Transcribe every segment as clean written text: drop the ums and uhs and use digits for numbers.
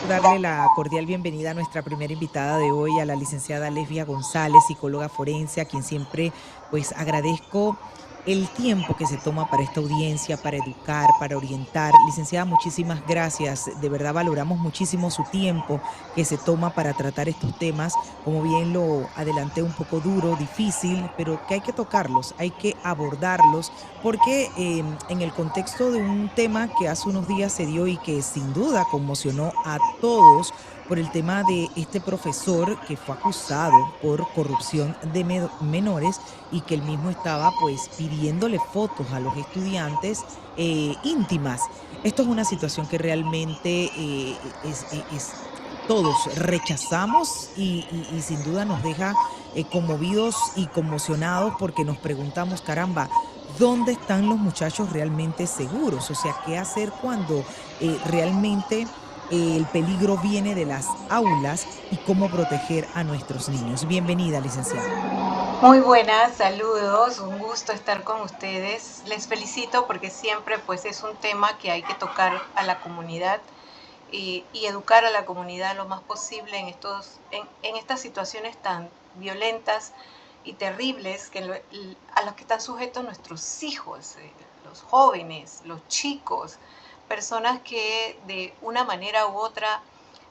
Darle la cordial bienvenida a nuestra primera invitada de hoy, a la licenciada Lesbia González, psicóloga forense, a quien siempre pues agradezco el tiempo que se toma para esta audiencia, para educar, para orientar. Licenciada, muchísimas gracias. De verdad valoramos muchísimo su tiempo que se toma para tratar estos temas. Como bien lo adelanté, un poco duro, difícil, pero que hay que tocarlos, hay que abordarlos, porque en el contexto de un tema que hace unos días se dio y que sin duda conmocionó a todos por el tema de este profesor que fue acusado por corrupción de menores y que él mismo estaba pues pidiéndole fotos a los estudiantes íntimas. Esto es una situación que realmente todos rechazamos y sin duda nos deja conmovidos y conmocionados porque nos preguntamos, caramba, ¿dónde están los muchachos realmente seguros? O sea, ¿qué hacer cuando realmente el peligro viene de las aulas y cómo proteger a nuestros niños? Bienvenida, licenciada. Muy buenas, saludos, un gusto estar con ustedes. Les felicito porque siempre pues es un tema que hay que tocar a la comunidad y educar a la comunidad lo más posible en estas situaciones tan violentas y terribles a las que están sujetos nuestros hijos, los jóvenes, los chicos, personas que de una manera u otra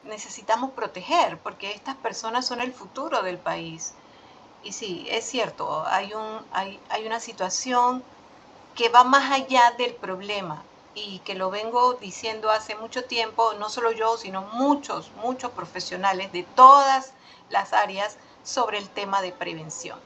necesitamos proteger porque estas personas son el futuro del país. Y sí, es cierto, hay una situación que va más allá del problema y que lo vengo diciendo hace mucho tiempo, no solo yo, sino muchos profesionales de todas las áreas sobre el tema de prevención.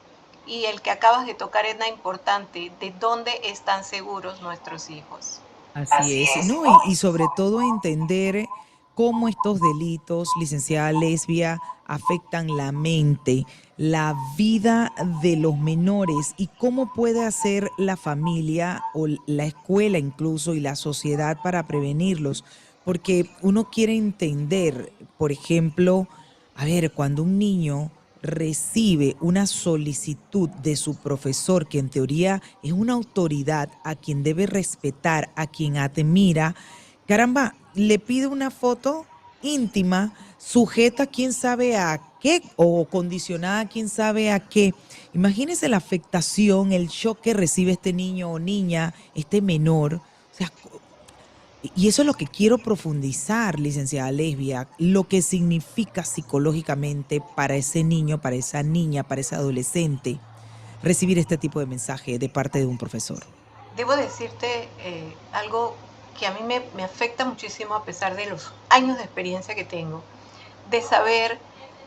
Y el que acabas de tocar es la importante, de dónde están seguros nuestros hijos. Así Así es, es, ¿no? ¿no? Y sobre todo entender cómo estos delitos, licenciada Lesbia, afectan la mente, la vida de los menores y cómo puede hacer la familia o la escuela incluso y la sociedad para prevenirlos. Porque uno quiere entender, por ejemplo, a ver, cuando un niño recibe una solicitud de su profesor, que en teoría es una autoridad a quien debe respetar, a quien admira, caramba, le pide una foto íntima, sujeta quién sabe a qué o condicionada quién sabe a qué. Imagínese la afectación, el shock que recibe este niño o niña, este menor. O sea, y eso es lo que quiero profundizar, licenciada Lesbia, lo que significa psicológicamente para ese niño, para esa niña, para ese adolescente, recibir este tipo de mensaje de parte de un profesor. Debo decirte algo que a mí me afecta muchísimo a pesar de los años de experiencia que tengo, de saber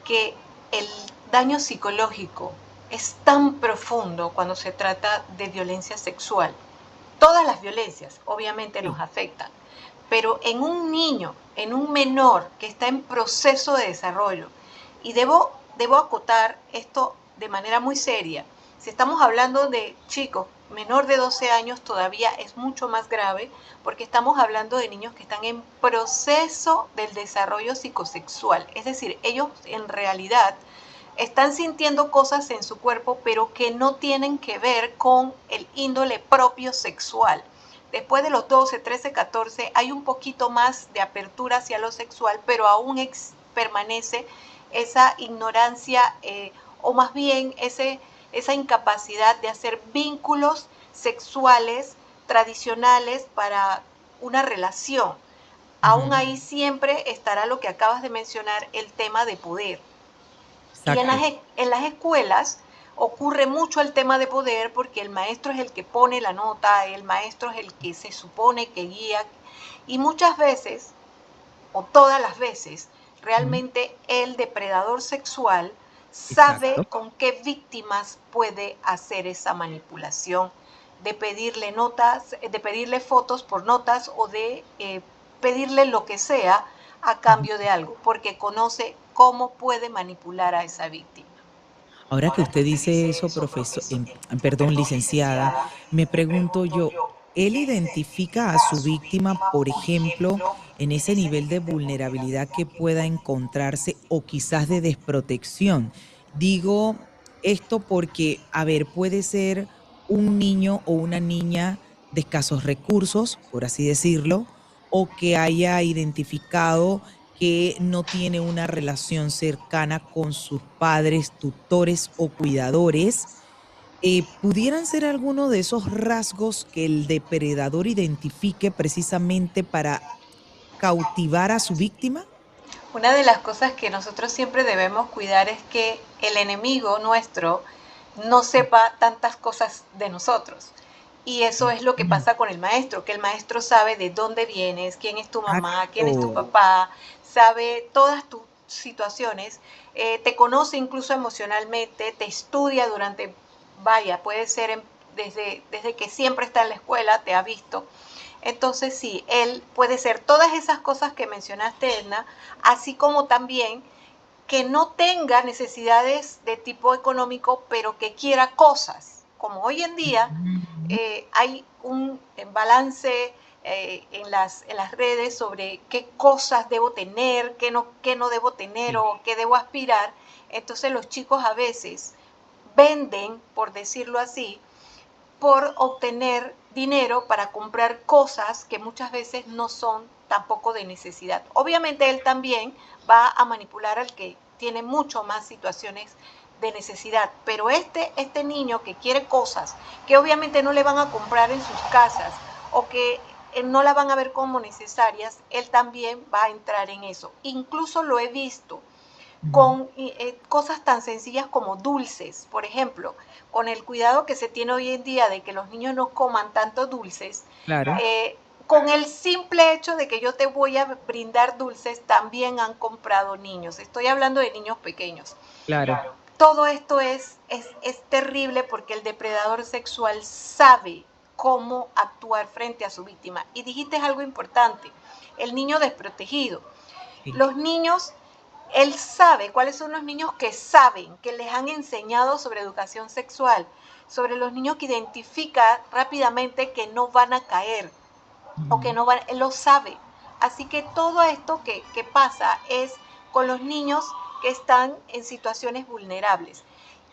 que el daño psicológico es tan profundo cuando se trata de violencia sexual. Todas las violencias obviamente Sí. nos afectan, pero en un niño, en un menor que está en proceso de desarrollo, y debo acotar esto de manera muy seria, si estamos hablando de chicos menor de 12 años todavía es mucho más grave porque estamos hablando de niños que están en proceso del desarrollo psicosexual, es decir, ellos en realidad están sintiendo cosas en su cuerpo, pero que no tienen que ver con el índole propio sexual. Después de los 12, 13, 14 hay un poquito más de apertura hacia lo sexual, pero aún permanece esa ignorancia o más bien esa incapacidad de hacer vínculos sexuales tradicionales para una relación. Aún Ujú. ahí siempre estará lo que acabas de mencionar, el tema de poder. Y Exacto. en las escuelas ocurre mucho el tema de poder porque el maestro es el que pone la nota, el maestro es el que se supone que guía y muchas veces, o todas las veces, Ujú. realmente el depredador sexual sabe Exacto. con qué víctimas puede hacer esa manipulación de pedirle notas, de pedirle fotos por notas o de pedirle lo que sea a Ujú. cambio de algo, porque conoce cómo puede manipular a esa víctima. Ahora que Ahora que usted usted dice dice eso, eso, profesor, profesor, perdón, perdón, licenciada, licenciada, me me pregunto pregunto yo, yo, ¿él ¿él identifica a identifica a su su víctima, víctima, por por ejemplo, ejemplo, en en ese ese nivel de nivel de vulnerabilidad vulnerabilidad que que pueda pueda encontrarse o quizás de desprotección? Digo esto porque, a ver, puede ser un niño o una niña de escasos recursos, por así decirlo, o que haya identificado que no tiene una relación cercana con sus padres, tutores o cuidadores, ¿pudieran ser alguno de esos rasgos que el depredador identifique precisamente para cautivar a su víctima? Una de las cosas que nosotros siempre debemos cuidar es que el enemigo nuestro no sepa tantas cosas de nosotros. Y eso es lo que Ujú. pasa con el maestro, que el maestro sabe de dónde vienes, quién es tu mamá, quién es tu Exacto. papá, sabe todas tus situaciones, te conoce incluso emocionalmente, te estudia durante, vaya, puede ser desde que siempre está en la escuela, te ha visto. Entonces sí, él puede ser todas esas cosas que mencionaste, Edna, así como también que no tenga necesidades de tipo económico, pero que quiera cosas. Como hoy en día Ujú. hay un balance en las redes sobre qué cosas debo tener, qué no debo tener Sí. o qué debo aspirar. Entonces los chicos a veces venden, por decirlo así, por obtener dinero para comprar cosas que muchas veces no son tampoco de necesidad. Obviamente él también va a manipular al que tiene mucho más situaciones de necesidad, pero este niño que quiere cosas que obviamente no le van a comprar en sus casas o que no la van a ver como necesarias, él también va a entrar en eso. Incluso lo he visto Ujú. con cosas tan sencillas como dulces, por ejemplo, con el cuidado que se tiene hoy en día de que los niños no coman tanto dulces, Claro, con el simple hecho de que yo te voy a brindar dulces, también han comprado niños. Estoy hablando de niños pequeños. claro. Todo esto es terrible porque el depredador sexual sabe cómo actuar frente a su víctima. Y dijiste algo importante, el niño desprotegido. Sí. Los niños, él sabe cuáles son los niños que saben, que les han enseñado sobre educación sexual, sobre los niños que identifica rápidamente que no van a caer o que Ujú. no van, él lo sabe. Así que todo esto que pasa es con los niños que están en situaciones vulnerables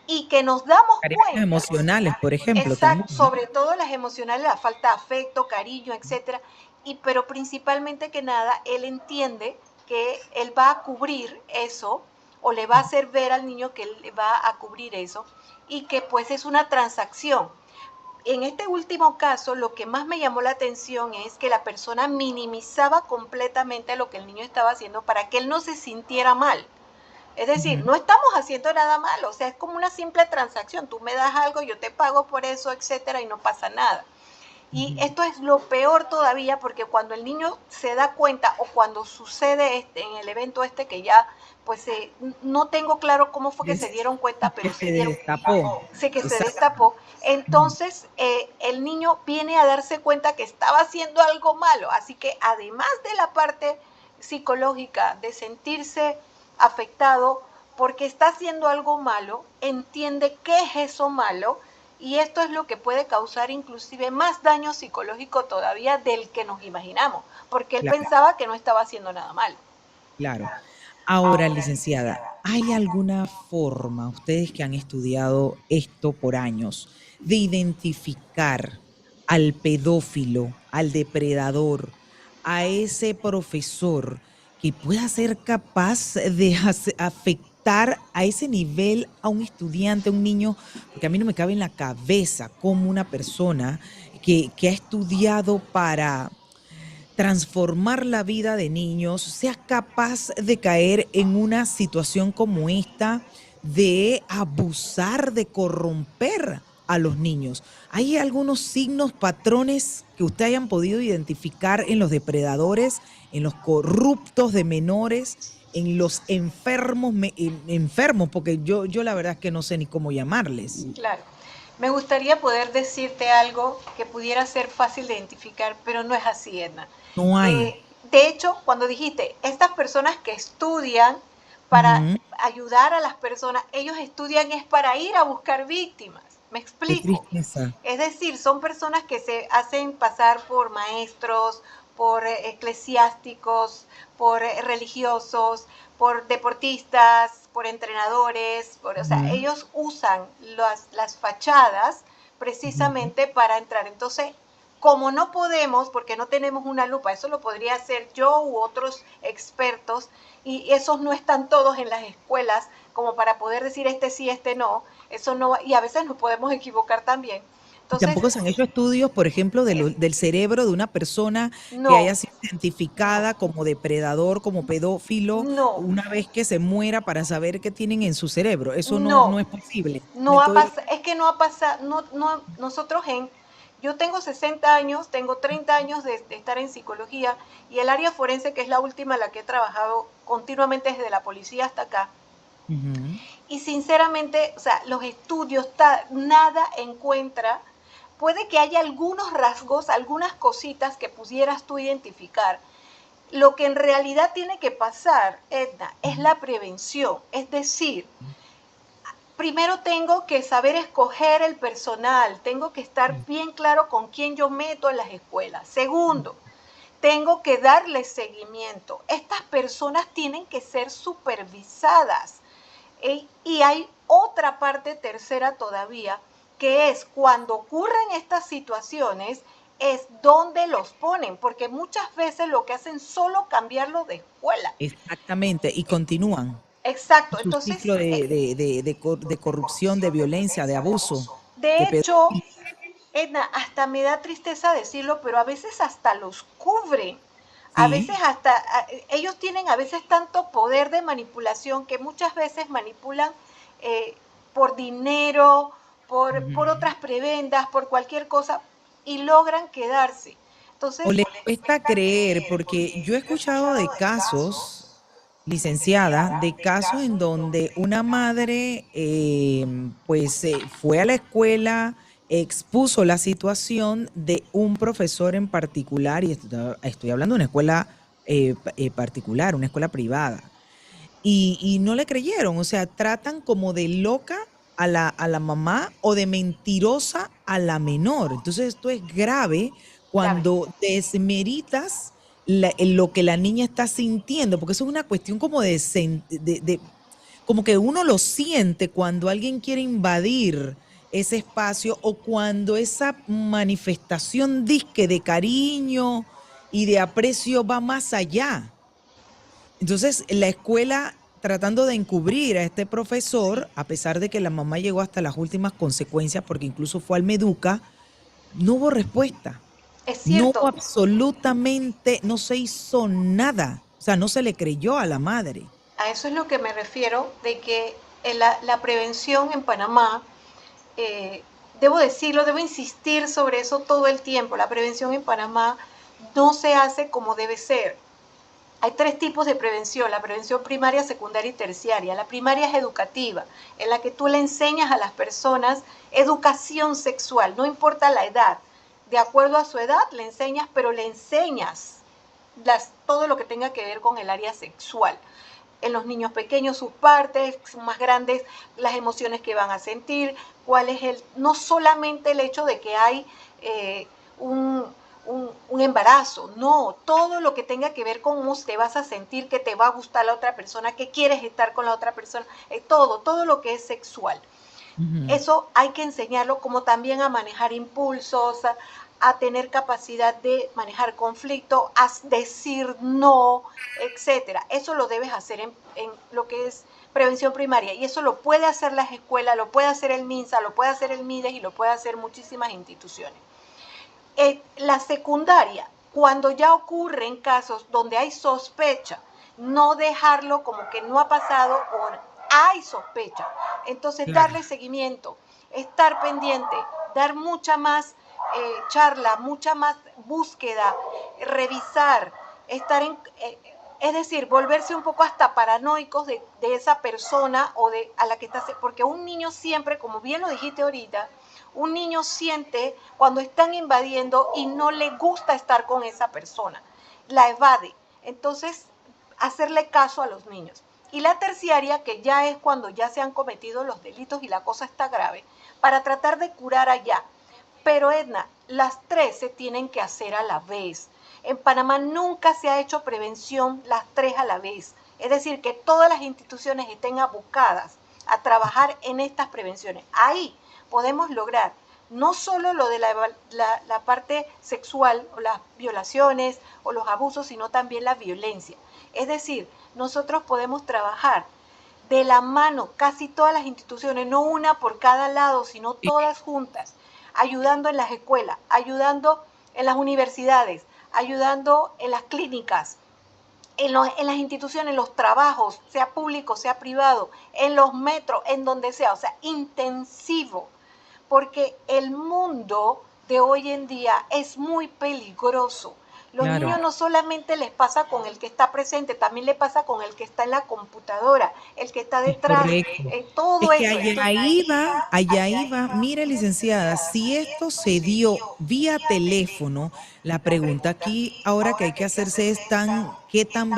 y que nos damos Carencias cuenta, emocionales, por ejemplo, también, exacto, ¿no? sobre todo las emocionales, la falta de afecto, cariño, etcétera, y pero principalmente que nada, él entiende que él va a cubrir eso o le va a hacer ver al niño que él va a cubrir eso y que pues es una transacción. En este último caso, lo que más me llamó la atención es que la persona minimizaba completamente lo que el niño estaba haciendo para que él no se sintiera mal. Es decir, Ujú. no estamos haciendo nada malo, o sea, es como una simple transacción. Tú me das algo, yo te pago por eso, etcétera, y no pasa nada. Y Ujú. esto es lo peor todavía porque cuando el niño se da cuenta o cuando sucede en el evento que ya, pues no tengo claro cómo fue que se Es dieron cuenta, que pero se se dieron, destapó. sé que se Exacto. destapó, Ujú. entonces el niño viene a darse cuenta que estaba haciendo algo malo. Así que además de la parte psicológica de sentirse afectado porque está haciendo algo malo, entiende qué es eso malo y esto es lo que puede causar inclusive más daño psicológico todavía del que nos imaginamos, porque él Claro, pensaba que no estaba haciendo nada malo. claro. Ahora, licenciada, ¿hay alguna forma, ustedes que han estudiado esto por años, de identificar al pedófilo, al depredador, a ese profesor que pueda ser capaz de afectar a ese nivel a un estudiante, a un niño? Porque a mí no me cabe en la cabeza cómo una persona que ha estudiado para transformar la vida de niños, seas capaz de caer en una situación como esta, de abusar, de corromper a los niños. ¿Hay algunos signos, patrones que usted hayan podido identificar en los depredadores, en los corruptos de menores, en los enfermos, enfermos, porque yo la verdad es que no sé ni cómo llamarles? Claro. Me gustaría poder decirte algo que pudiera ser fácil de identificar, pero no es así, Edna. No hay. De hecho, cuando dijiste, estas personas que estudian para Ujú. ayudar a las personas, ellos estudian es para ir a buscar víctimas. ¿Me Qué explico? tristeza. Es decir, son personas que se hacen pasar por maestros, por eclesiásticos, por religiosos, por deportistas, por entrenadores, o sea, Ujú. ellos usan las fachadas Ujú. precisamente para entrar. Entonces, Como no podemos, porque no tenemos una lupa, eso lo podría hacer yo u otros expertos, y esos no están todos en las escuelas como para poder decir este sí, este no, eso no, y a veces nos podemos equivocar también. Y Entonces, tampoco se han hecho estudios, por ejemplo, del cerebro de una persona que no, haya sido identificada como depredador, como pedófilo, no, una vez que se muera para saber qué tienen en su cerebro. Eso no no, es posible. Me no ha estoy... pasado, es que no ha pasado, nosotros yo tengo 60 años, tengo 30 años de estar en psicología, y el área forense, que es la última en la que he trabajado continuamente desde la policía hasta acá, Ujú. y sinceramente, o sea, los estudios, nada encuentra, puede que haya algunos rasgos, algunas cositas que pudieras tú identificar. Lo que en realidad tiene que pasar, Edna, es la prevención, es decir, primero tengo que saber escoger el personal, tengo que estar bien claro con quién yo meto en las escuelas. Segundo, tengo que darle seguimiento. Estas personas tienen que ser supervisadas. Y hay otra parte tercera todavía, que es cuando ocurren estas situaciones, es donde los ponen, porque muchas veces lo que hacen es solo cambiarlo de escuela. Exactamente, y continúan Exacto, su entonces, ciclo de corrupción, de violencia, de abuso, de de hecho, pedofilia. Edna, hasta me da tristeza decirlo, pero a veces hasta los cubren. A veces Sí. hasta, ellos tienen a veces tanto poder de manipulación que muchas veces manipulan eh, por dinero, por Ujú. otras prebendas, por cualquier cosa, y logran quedarse. O Entonces, les cuesta creer, porque yo he escuchado de casos, licenciada, de casos en donde una madre pues fue a la escuela, expuso la situación de un profesor en particular, y estoy hablando de una escuela particular, una escuela privada, y no le creyeron, o sea, tratan como de loca a la mamá o de mentirosa a la menor. Entonces esto es grave grave. cuando desmeritas lo que la niña está sintiendo, porque eso es una cuestión como como que uno lo siente cuando alguien quiere invadir ese espacio o cuando esa manifestación disque de cariño y de aprecio va más allá. Entonces, la escuela tratando de encubrir a este profesor, a pesar de que la mamá llegó hasta las últimas consecuencias, porque incluso fue al Meduca, no hubo respuesta. Es No hubo cierto, absolutamente, no se hizo nada. O sea, no se le creyó a la madre. a eso es lo que me refiero, de que la prevención en Panamá, eh, debo decirlo, debo insistir sobre eso todo el tiempo. La prevención en Panamá no se hace como debe ser. Hay tres tipos de prevención: la prevención primaria, secundaria y terciaria. La primaria es educativa, en la que tú le enseñas a las personas educación sexual, no importa la edad. De acuerdo a su edad le enseñas, pero le enseñas todo lo que tenga que ver con el área sexual. En los niños pequeños sus partes, más grandes las emociones que van a sentir, cuál es no solamente el hecho de que hay un, un embarazo, no, todo lo que tenga que ver con cómo te vas a sentir, que te va a gustar la otra persona, que quieres estar con la otra persona, todo lo que es sexual. Ujú. Eso hay que enseñarlo, como también a manejar impulsos, a tener capacidad de manejar conflicto, a decir no, etcétera. Eso lo debes hacer en lo que es prevención primaria, y eso lo puede hacer las escuelas, lo puede hacer el MINSA, lo puede hacer el MIDES y lo puede hacer muchísimas instituciones. La secundaria, cuando ya ocurren casos donde hay sospecha, no dejarlo como que no ha pasado o hay sospecha. Entonces, Claro. darle seguimiento, estar pendiente, dar mucha más charla, mucha más búsqueda, revisar, estar en... es decir, volverse un poco hasta paranoicos de esa persona o de a la que estás, porque un niño siempre, como bien lo dijiste ahorita, un niño siente cuando están invadiendo y no le gusta estar con esa persona, la evade. Entonces, hacerle caso a los niños. Y la terciaria, que ya es cuando ya se han cometido los delitos y la cosa está grave, para tratar de curar allá. Pero Edna, las tres se tienen que hacer a la vez. En Panamá nunca se ha hecho prevención las tres a la vez. Es decir, que todas las instituciones estén abocadas a trabajar en estas prevenciones. Ahí podemos lograr no solo lo de la parte sexual o las violaciones o los abusos, sino también la violencia. Es decir, nosotros podemos trabajar de la mano casi todas las instituciones, no una por cada lado, sino todas juntas, ayudando en las escuelas, ayudando en las universidades, ayudando en las clínicas, en las instituciones, en los trabajos, sea público, sea privado, en los metros, en donde sea, o sea, intensivo, porque el mundo de hoy en día es muy peligroso. Los Claro. niños no solamente les pasa con el que está presente, también les pasa con el que está en la computadora, el que está Es detrás, correcto. todo Es que eso. allá iba. Mire, licenciada, si esto se dio vía teléfono, la pregunta aquí ahora que hay que hacerse es ¿qué tan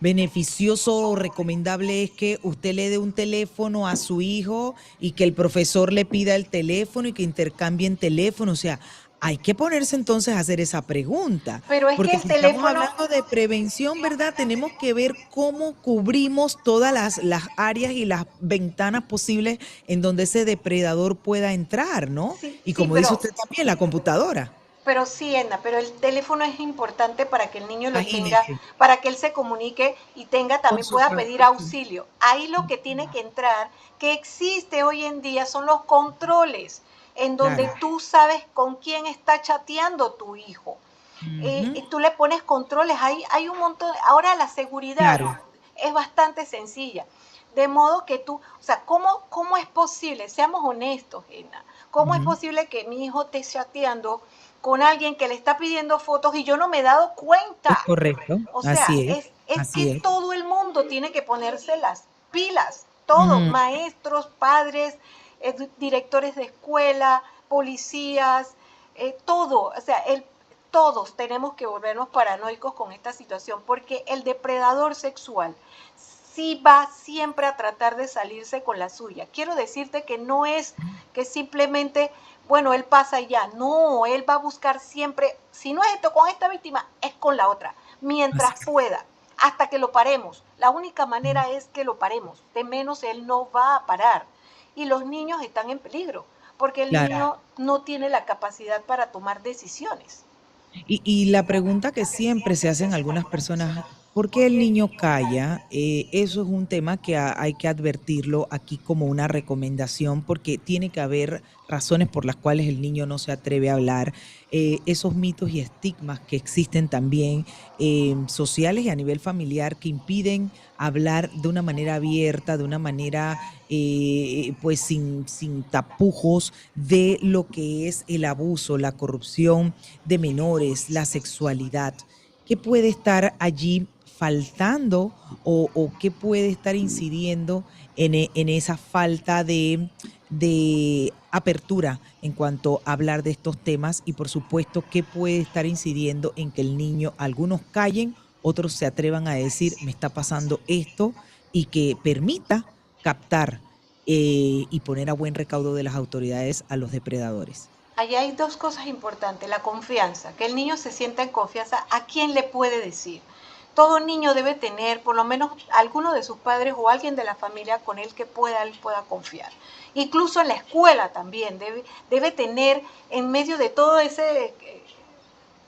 beneficioso o recomendable es que usted le dé un teléfono a su hijo y que el profesor le pida el teléfono y que intercambien teléfono? O sea, hay que ponerse entonces a hacer esa pregunta, Pero es que porque el si estamos teléfono, hablando de prevención, ¿verdad? Tenemos que ver cómo cubrimos todas las áreas y las ventanas posibles en donde ese depredador pueda entrar, ¿no? sí, Y sí, como dice usted también, la computadora. pero sí, Edna, pero el teléfono es importante para que el niño lo tenga, Imagínese, para que él se comunique y tenga, por también pueda pedir supuesto. auxilio. Ahí lo que tiene que entrar, que existe hoy en día, son los controles, en donde Claro. tú sabes con quién está chateando tu hijo. Ujú. Y tú le pones controles, hay un montón, ahora la seguridad Claro. es bastante sencilla. De modo que tú, o sea, ¿cómo es posible? Seamos honestos, Gina. ¿Cómo es Ujú. posible que mi hijo esté chateando con alguien que le está pidiendo fotos y yo no me he dado Es cuenta? correcto, O sea, así es que así es. todo el mundo tiene que ponerse las pilas. Todos, Ujú. maestros, padres, directores de escuela, policías, todo. O sea, todos tenemos que volvernos paranoicos con esta situación porque el depredador sexual sí va siempre a tratar de salirse con la suya. Quiero decirte que no es que simplemente, bueno, él pasa y ya. No, él va a buscar siempre, si no es esto con esta víctima, es con la otra, Así mientras es. pueda, hasta que lo paremos. La única manera es que lo paremos, de menos él no va a parar. Y los niños están en peligro, porque el Claro. niño no tiene la capacidad para tomar decisiones. Y la pregunta que siempre se hacen algunas personas, ¿por qué el niño calla? Eso es un tema que hay que advertirlo aquí como una recomendación, porque tiene que haber razones por las cuales el niño no se atreve a hablar. Esos mitos y estigmas que existen también sociales y a nivel familiar que impiden hablar de una manera abierta, de una manera pues sin tapujos de lo que es el abuso, la corrupción de menores, la sexualidad. ¿Qué puede estar allí faltando o qué puede estar incidiendo en esa falta de apertura en cuanto a hablar de estos temas? Y por supuesto, ¿qué puede estar incidiendo en que el niño, algunos callen, otros se atrevan a decir, me está pasando esto, y que permita captar y poner a buen recaudo de las autoridades a los depredadores? Allí hay dos cosas importantes, la confianza, que el niño se sienta en confianza a quién le puede decir. Todo niño debe tener por lo menos alguno de sus padres o alguien de la familia con él él pueda confiar. Incluso en la escuela también debe tener en medio de toda esa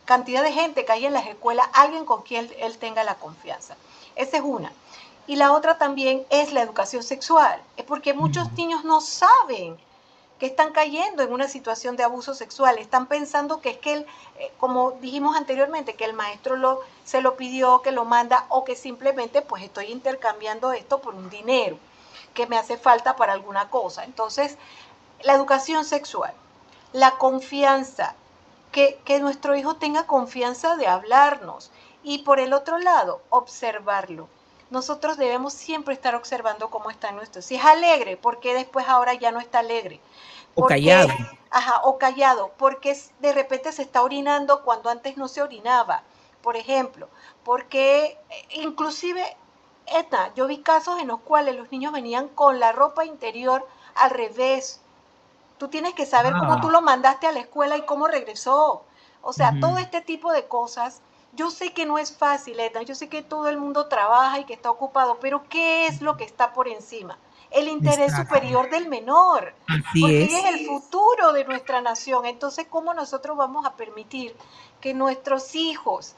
cantidad de gente que hay en las escuelas alguien con quien él tenga la confianza. Esa es una. Y la otra también es la educación sexual, es porque muchos Ujú. niños no saben que están cayendo en una situación de abuso sexual, están pensando que es que él, como dijimos anteriormente, que el maestro se lo pidió, que lo manda o que simplemente pues estoy intercambiando esto por un dinero que me hace falta para alguna cosa. Entonces, la educación sexual, la confianza, que nuestro hijo tenga confianza de hablarnos y por el otro lado, observarlo. Nosotros debemos siempre estar observando cómo está nuestro. Si es alegre, ¿por qué después ahora ya no está alegre? O Porque, callado. ajá, o callado, porque de repente se está orinando cuando antes no se orinaba, por ejemplo, porque inclusive, Etna, yo vi casos en los cuales los niños venían con la ropa interior al revés. Tú tienes que saber cómo tú Wow. lo mandaste a la escuela y cómo regresó. O sea, todo Ujú. este tipo de cosas, yo sé que no es fácil, Edna, yo sé que todo el mundo trabaja y que está ocupado, pero ¿qué es lo que está por encima? el interés Exacto. superior del menor, Así porque ella es. es el futuro de nuestra nación. Entonces, ¿cómo nosotros vamos a permitir que nuestros hijos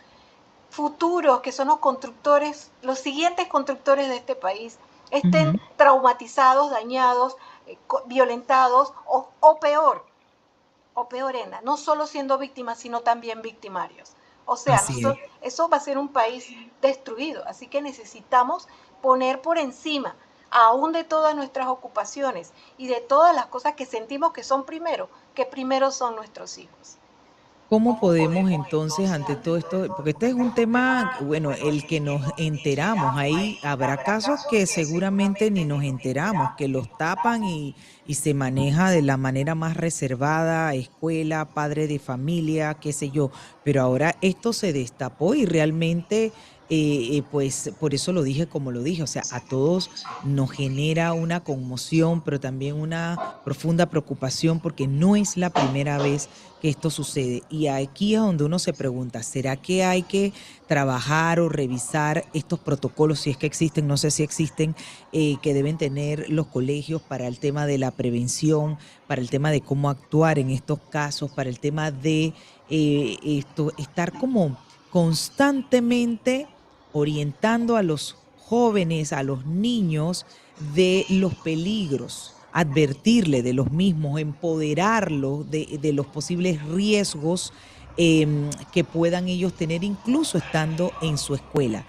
futuros, que son los constructores, los siguientes constructores de este país, estén Ujú. traumatizados, dañados, violentados o peor, Enda, no solo siendo víctimas, sino también victimarios? O sea, Así es. eso va a ser un país destruido. Así que necesitamos poner por encima, aún de todas nuestras ocupaciones y de todas las cosas que sentimos que primero son nuestros hijos. ¿Cómo podemos entonces ante todo esto? Porque este es un tema, bueno, el que nos enteramos, ahí habrá casos que seguramente ni nos enteramos, que los tapan y se maneja de la manera más reservada, escuela, padre de familia, qué sé yo, pero ahora esto se destapó y realmente, pues por eso lo dije como lo dije, o sea, a todos nos genera una conmoción, pero también una profunda preocupación porque no es la primera vez que esto sucede. Y aquí es donde uno se pregunta, ¿será que hay que trabajar o revisar estos protocolos, si es que existen, no sé si existen, que deben tener los colegios para el tema de la prevención, para el tema de cómo actuar en estos casos, para el tema de estar como constantemente orientando a los jóvenes, a los niños de los peligros, advertirle de los mismos, empoderarlos de los posibles riesgos que puedan ellos tener incluso estando en su escuela.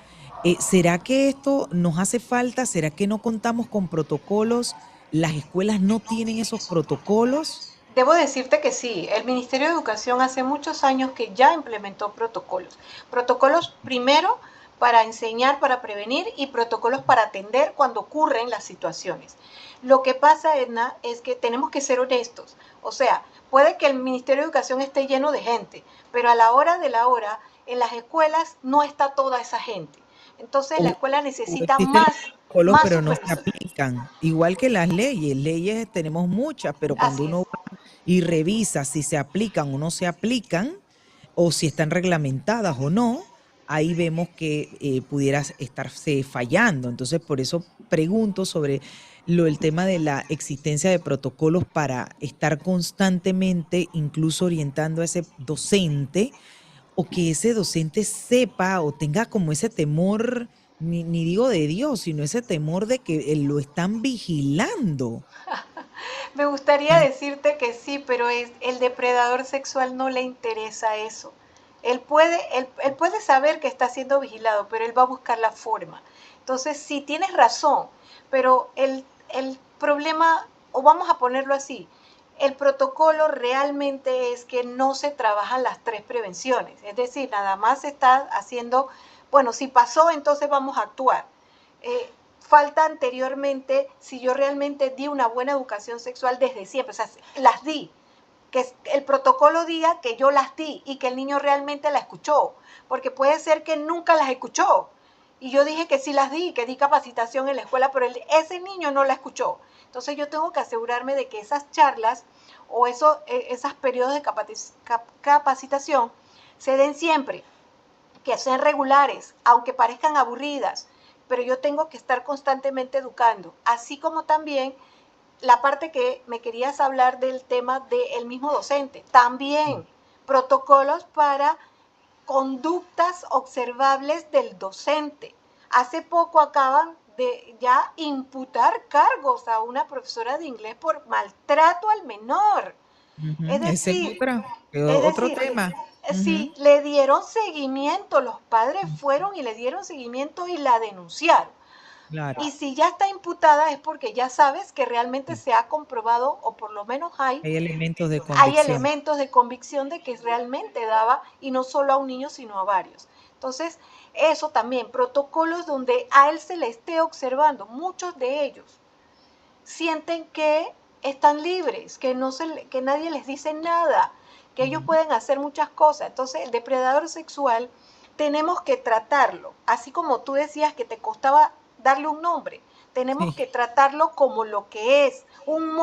¿Será que esto nos hace falta? ¿Será que no contamos con protocolos? ¿Las escuelas no tienen esos protocolos? Debo decirte que sí, el Ministerio de Educación hace muchos años que ya implementó protocolos. Protocolos primero para enseñar, para prevenir y protocolos para atender cuando ocurren las situaciones. Lo que pasa, Edna, es que tenemos que ser honestos. O sea, puede que el Ministerio de Educación esté lleno de gente, pero a la hora de la hora, en las escuelas no está toda esa gente. Entonces la O, escuela o necesita existen los protocolos, más pero no se supervisión. aplican. Igual que las leyes. Leyes tenemos muchas, pero cuando Así es. uno va y revisa si se aplican o no se aplican, o si están reglamentadas o no, ahí vemos que pudieras estarse fallando. Entonces, por eso pregunto sobre el tema de la existencia de protocolos para estar constantemente, incluso orientando a ese docente, o que ese docente sepa o tenga como ese temor, ni digo de Dios, sino ese temor de que lo están vigilando. Me gustaría decirte que sí, pero el depredador sexual no le interesa eso. Él puede saber que está siendo vigilado, pero él va a buscar la forma. Entonces, sí, tienes razón, pero el problema, o vamos a ponerlo así, el protocolo realmente es que no se trabajan las tres prevenciones. Es decir, nada más se está haciendo, bueno, si pasó, entonces vamos a actuar. Eh, Falta anteriormente si yo realmente di una buena educación sexual desde siempre, o sea, las di, que el protocolo diga que yo las di y que el niño realmente la escuchó, porque puede ser que nunca las escuchó. Y yo dije que sí las di, que di capacitación en la escuela, pero ese niño no la escuchó. Entonces yo tengo que asegurarme de que esas charlas o esos periodos de capacitación se den siempre, que sean regulares, aunque parezcan aburridas, pero yo tengo que estar constantemente educando, así como también la parte que me querías hablar del tema del mismo docente, también protocolos para conductas observables del docente. Hace poco acaban de ya imputar cargos a una profesora de inglés por maltrato al menor. Es Ujú, ese es decir, es es otro decir, tema. sí, Ujú, le dieron seguimiento, los padres fueron y le dieron seguimiento y la denunciaron. claro, Y si ya está imputada es porque ya sabes que realmente sí. se ha comprobado, o por lo menos Hay elementos de hay convicción. elementos de convicción de que realmente daba, y no solo a un niño, sino a varios. Entonces, eso también, protocolos donde a él se le esté observando, muchos de ellos sienten que están libres, que nadie les dice nada, que ellos Ujú, pueden hacer muchas cosas. Entonces, el depredador sexual tenemos que tratarlo, así como tú decías que te costaba darle un nombre, tenemos sí, que tratarlo como lo que es, un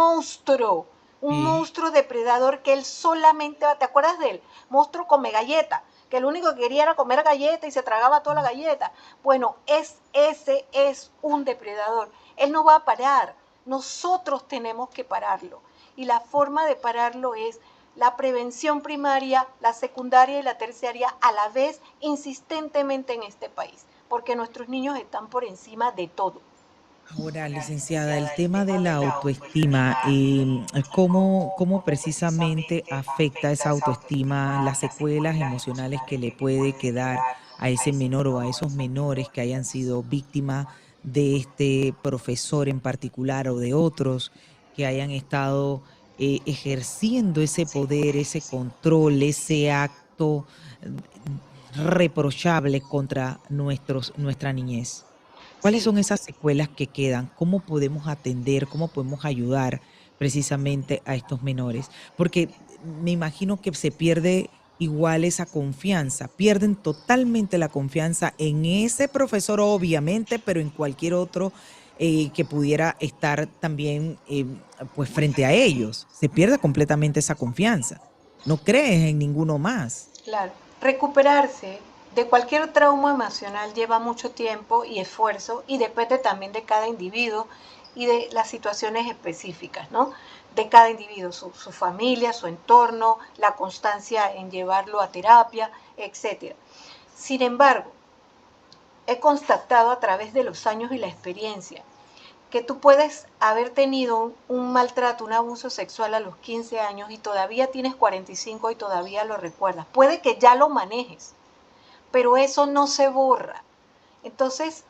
sí. monstruo depredador que él solamente, ¿te acuerdas de él? Monstruo come galleta, que lo único que quería era comer galleta y se tragaba toda la galleta. Bueno, ese es un depredador. Él no va a parar, Nosotros tenemos que pararlo. Y la forma de pararlo es la prevención primaria, la secundaria y la terciaria a la vez, insistentemente en este país, porque nuestros niños están por encima de todo. Ahora, licenciada, el tema de la autoestima, ¿cómo precisamente afecta esa autoestima, las secuelas emocionales que le puede quedar a ese menor o a esos menores que hayan sido víctimas de este profesor en particular o de otros que hayan estado ejerciendo ese poder, ese control, ese acto reprochable contra nuestra niñez? ¿Cuáles Sí, son esas secuelas que quedan? ¿Cómo podemos atender, cómo podemos ayudar precisamente a estos menores? Porque me imagino que se pierde igual esa confianza, pierden totalmente la confianza en ese profesor, obviamente, pero en cualquier otro que pudiera estar también pues frente a ellos. Se pierde completamente esa confianza. No crees en ninguno más. claro. Recuperarse de cualquier trauma emocional lleva mucho tiempo y esfuerzo y depende también de cada individuo y de las situaciones específicas, ¿no? De cada individuo, su familia, su entorno, la constancia en llevarlo a terapia, etcétera. Sin embargo, he constatado a través de los años y la experiencia que tú puedes haber tenido un maltrato, un abuso sexual a los 15 años y todavía tienes 45 y todavía lo recuerdas. Puede que ya lo manejes, pero eso no se borra. Entonces,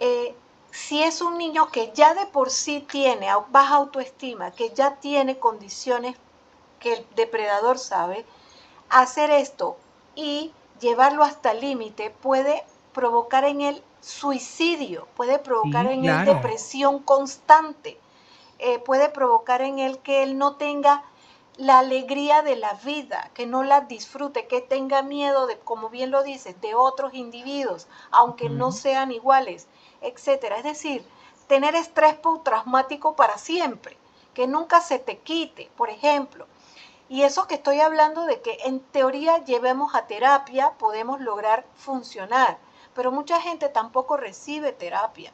eh, si es un niño que ya de por sí tiene baja autoestima, que ya tiene condiciones que el depredador sabe, hacer esto y llevarlo hasta el límite puede provocar en él suicidio, puede provocar Sí, en él claro. depresión constante, puede provocar en él que él no tenga la alegría de la vida, que no la disfrute, que tenga miedo de, como bien lo dices, de otros individuos, aunque no Ujú. sean iguales, etcétera. Es decir, tener estrés postraumático para siempre, que nunca se te quite, por ejemplo. Y eso que estoy hablando de que en teoría llevemos a terapia, podemos lograr funcionar, pero mucha gente tampoco recibe terapia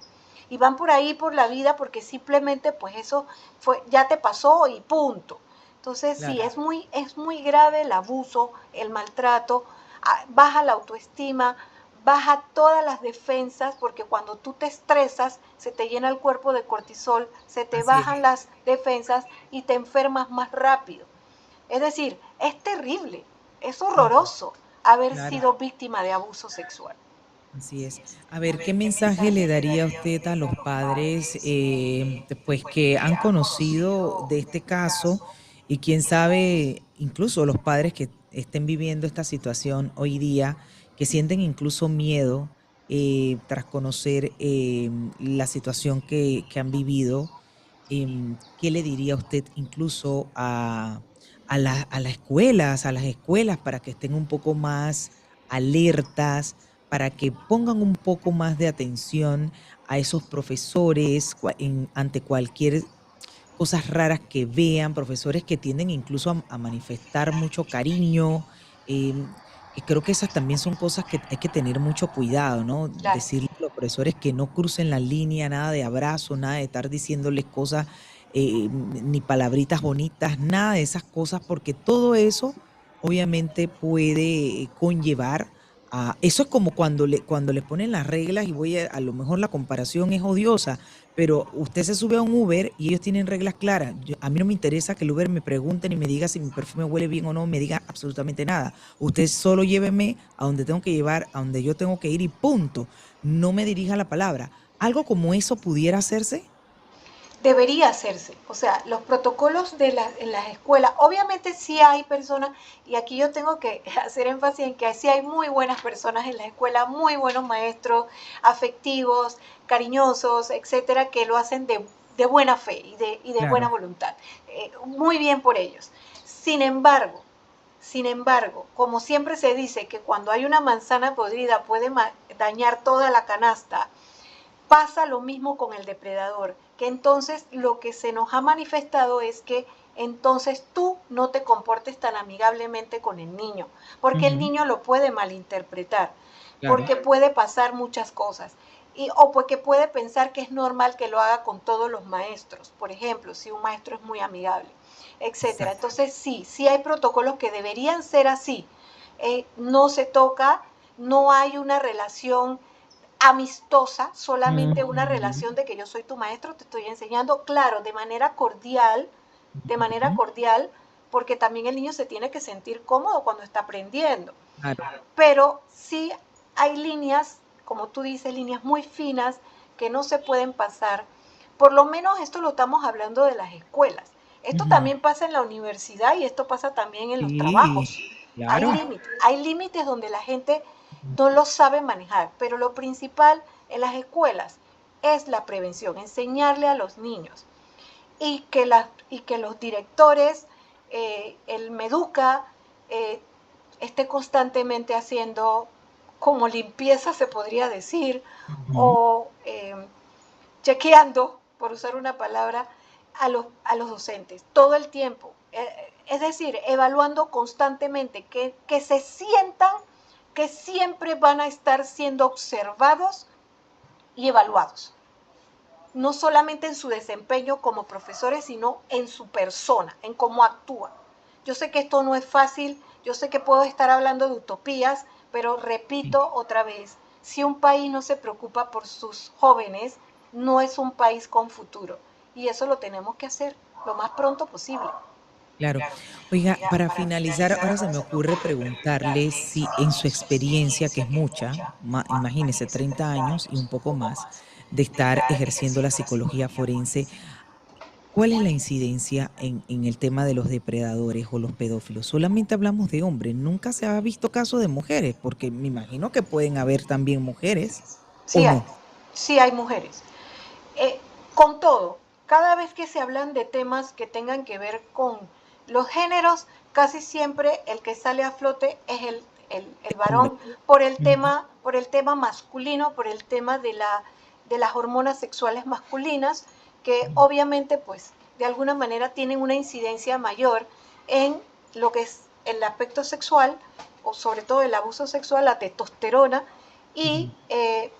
y van por ahí por la vida porque simplemente pues eso fue, ya te pasó y punto. Entonces sí, Claro. es muy grave el abuso, el maltrato, baja la autoestima, baja todas las defensas, porque cuando tú te estresas, se te llena el cuerpo de cortisol, se te Así bajan es. las defensas y te enfermas más rápido. Es decir, es terrible, es Ujú. horroroso haber Claro. sido víctima de abuso sexual. Así es. A ver, ¿qué mensaje le daría usted a los padres, pues que han conocido de este caso y quién sabe, incluso los padres que estén viviendo esta situación hoy día, que sienten incluso miedo tras conocer la situación que han vivido? ¿Qué le diría usted incluso a a las escuelas para que estén un poco más alertas? Para que pongan un poco más de atención a esos profesores ante cualquier cosas raras que vean, profesores que tienden incluso a manifestar mucho cariño, que creo que esas también son cosas que hay que tener mucho cuidado, ¿no? Claro. Decirle a los profesores que no crucen la línea, nada de abrazo, nada de estar diciéndoles cosas, ni palabritas bonitas, nada de esas cosas, porque todo eso obviamente puede conllevar eso es como cuando le ponen las reglas y a lo mejor la comparación es odiosa, pero usted se sube a un Uber y ellos tienen reglas claras. A mí no me interesa que el Uber me pregunte ni me diga si mi perfume huele bien o no, me diga absolutamente nada. Usted solo lléveme a donde tengo que llevar, a donde yo tengo que ir y punto. No me dirija la palabra. ¿Algo como eso pudiera hacerse? Debería hacerse. O sea, los protocolos en las escuelas, obviamente sí hay personas, y aquí yo tengo que hacer énfasis en que sí hay muy buenas personas en la escuela, muy buenos maestros, afectivos, cariñosos, etcétera, que lo hacen de buena fe y de buena Claro. voluntad. Muy bien por ellos. Sin embargo, sin embargo, como siempre se dice que cuando hay una manzana podrida puede dañar toda la canasta, pasa lo mismo con el depredador, que entonces lo que se nos ha manifestado es que entonces tú no te comportes tan amigablemente con el niño, porque el Ujú. niño lo puede malinterpretar, Claro. porque puede pasar muchas cosas. o porque puede pensar que es normal que lo haga con todos los maestros, por ejemplo, si un maestro es muy amigable, etcétera. Exacto. Entonces sí hay protocolos que deberían ser así. No se toca, no hay una relación amistosa, solamente una Ujú, relación de que yo soy tu maestro, te estoy enseñando, claro, de manera ujú, cordial, porque también el niño se tiene que sentir cómodo cuando está aprendiendo. claro. Pero sí hay líneas, como tú dices, líneas muy finas que no se pueden pasar. Por lo menos esto lo estamos hablando de las escuelas. Esto Ujú. también pasa en la universidad y esto pasa también en los Sí, trabajos. claro. Hay límites donde la gente no lo sabe manejar, pero lo principal en las escuelas es la prevención, enseñarle a los niños y que los directores, el Meduca, eh, esté constantemente haciendo como limpieza, se podría decir, Ujú. o chequeando, por usar una palabra, a los docentes todo el tiempo. Es decir, evaluando constantemente que se sientan que siempre van a estar siendo observados y evaluados, no solamente en su desempeño como profesores, sino en su persona, en cómo actúa. Yo sé que esto no es fácil, yo sé que puedo estar hablando de utopías, pero Sí, repito otra vez, si un país no se preocupa por sus jóvenes, no es un país con futuro. Y eso lo tenemos que hacer lo más pronto posible. claro. Oiga, para finalizar, ahora se me ocurre preguntarle si en su experiencia, que es mucha, imagínese 30 años y un poco más de estar ejerciendo la psicología forense, ¿cuál es la incidencia en el tema de los depredadores o los pedófilos? Solamente hablamos de hombres, nunca se ha visto caso de mujeres, porque me imagino que pueden haber también mujeres, ¿o Sí hay, no? sí hay mujeres. Eh, con todo, cada vez que se hablan de temas que tengan que ver con los géneros, casi siempre el que sale a flote es el Hombre. varón Ujú, por el tema masculino, por el tema de las hormonas sexuales masculinas, que ujú, obviamente pues de alguna manera tienen una incidencia mayor en lo que es el aspecto sexual o sobre todo el abuso sexual, la testosterona y ujú.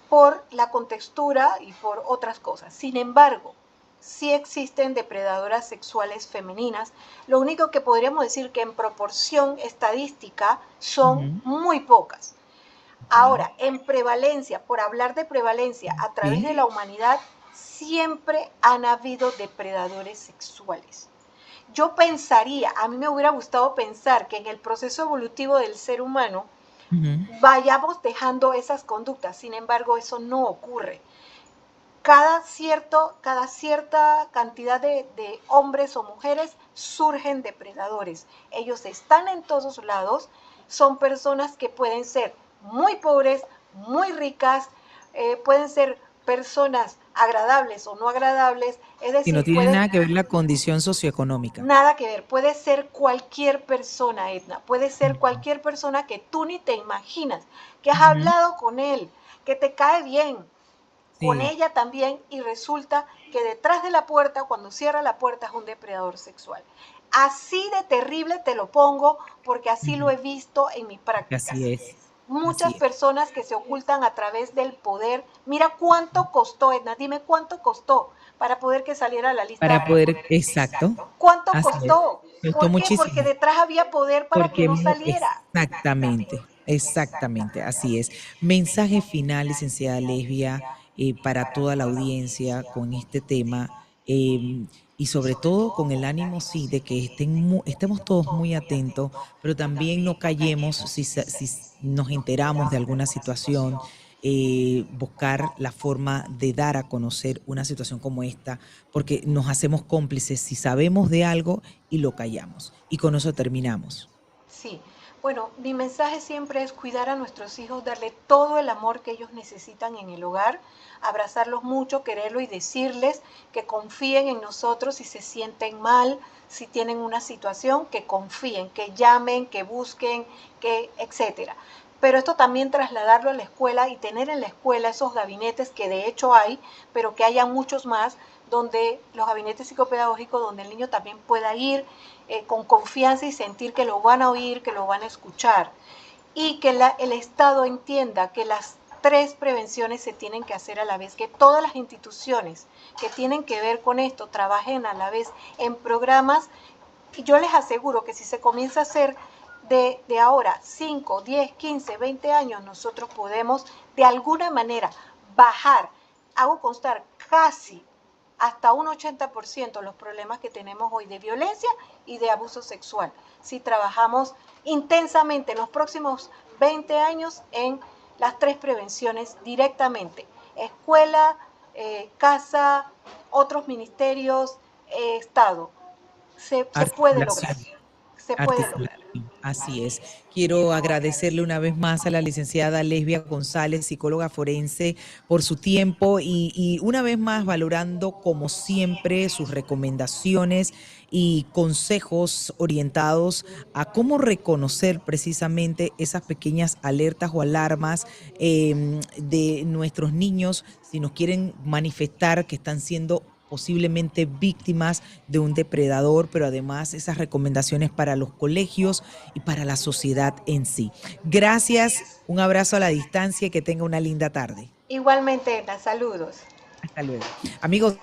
por la contextura y por otras cosas. Sin embargo, sí existen depredadoras sexuales femeninas. Lo único que podríamos decir que en proporción estadística son Ujú, muy pocas. okey, Ahora, en prevalencia, por hablar de prevalencia a través sí, de la humanidad, siempre han habido depredadores sexuales. Yo pensaría, a mí me hubiera gustado pensar que en el proceso evolutivo del ser humano ujú, vayamos dejando esas conductas. Sin embargo, eso no ocurre. Cada cierta cantidad de hombres o mujeres surgen depredadores. Ellos están en todos lados, son personas que pueden ser muy pobres, muy ricas, pueden ser personas agradables o no agradables, es y no decir, tiene pueden nada que ver la condición socioeconómica. nada que ver, puede ser cualquier persona, Edna, puede ser Ujú, cualquier persona que tú ni te imaginas, que has ujú, hablado con él, que te cae bien, con sí, ella también, y resulta que detrás de la puerta, cuando cierra la puerta, es un depredador sexual. Así de terrible te lo pongo porque así lo ujú, he visto en mi porque práctica. así es, Muchas así es. personas que se ocultan a través del poder. Mira cuánto costó, Edna, dime cuánto costó para poder que saliera la Para lista. poder exacto, ¿Cuánto así es. costó? Costó ¿Por qué? Porque muchísimo, detrás había poder para que porque no mu saliera. exactamente, exactamente, así es. Mensaje final, licenciada Lesbia, para toda la audiencia con este tema, y sobre todo con el ánimo, sí, de que estemos todos muy atentos, pero también no callemos si nos enteramos de alguna situación, buscar la forma de dar a conocer una situación como esta, porque nos hacemos cómplices si sabemos de algo y lo callamos. Y con eso terminamos. Sí, bueno, mi mensaje siempre es cuidar a nuestros hijos, darle todo el amor que ellos necesitan en el hogar, abrazarlos mucho, quererlo y decirles que confíen en nosotros si se sienten mal, si tienen una situación, que confíen, que llamen, que busquen, que etcétera. Pero esto también trasladarlo a la escuela y tener en la escuela esos gabinetes que de hecho hay, pero que haya muchos más, donde los gabinetes psicopedagógicos, donde el niño también pueda ir con confianza y sentir que lo van a oír, que lo van a escuchar. Y que el Estado entienda que 3 prevenciones se tienen que hacer a la vez, que todas las instituciones que tienen que ver con esto trabajen a la vez en programas. Y yo les aseguro que si se comienza a hacer de ahora 5, 10, 15, 20 años, nosotros podemos de alguna manera bajar, hago constar casi hasta un 80% los problemas que tenemos hoy de violencia y de abuso sexual. Si trabajamos intensamente en los próximos 20 años en las 3 prevenciones directamente: escuela, casa, otros ministerios, Estado. Se puede lograr. Articulación. Se puede lograr. Articulación, así es. Quiero agradecerle una vez más a la licenciada Lesbia González, psicóloga forense, por su tiempo y una vez más valorando, como siempre, sus recomendaciones y consejos orientados a cómo reconocer precisamente esas pequeñas alertas o alarmas de nuestros niños si nos quieren manifestar que están siendo posiblemente víctimas de un depredador, pero además esas recomendaciones para los colegios y para la sociedad en sí. Gracias, un abrazo a la distancia y que tenga una linda tarde. Igualmente, Edna, saludos. Hasta luego. Amigos.